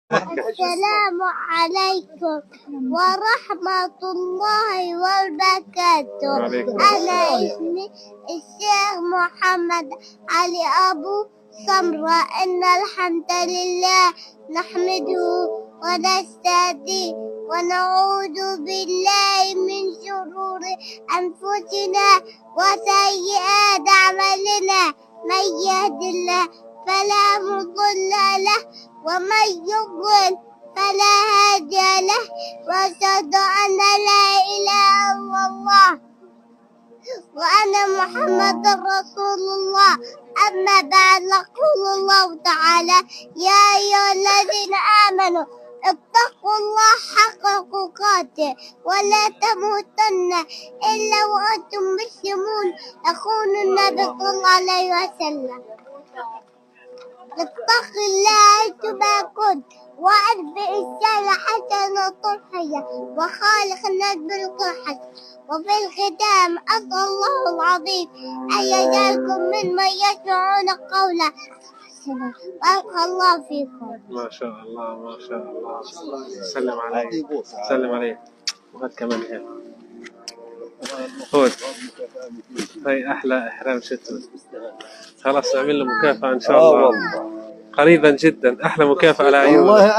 السلام عليكم ورحمة الله وبركاته. أنا اسمي الشيخ محمد علي أبو سمرة. إن الحمد لله نحمده ونستهديه ونعوذ بالله من شرور أنفسنا وسيئات أعمالنا. من يهد الله فلا مضل له ومن يضلل فلا هادي له. وأشهد أن لا إله إلا الله وأن محمد رسول الله. أما بعد، يقول الله تعالى: يا أيها الذين آمنوا اتقوا الله حق تقاته ولا تموتن إلا وأنتم مسلمون. يقول النبي صلى الله عليه وسلم: اتق الله حيثما كنت وأتبع السهل حسنة تضحية وخالق الناس بالقرحة. وفي الختام أسأل الله العظيم أن يجعلكم ممن يسمعون قولا بارك الله فيكم. ما شاء الله ما شاء الله. سلم عليك سلم عليك. وهات كمان هيك. خذ هاي أحلى إحرام شتوي. خلاص نعمل له مكافأة إن شاء الله قريبا جدا. أحلى مكافأة لعيونك.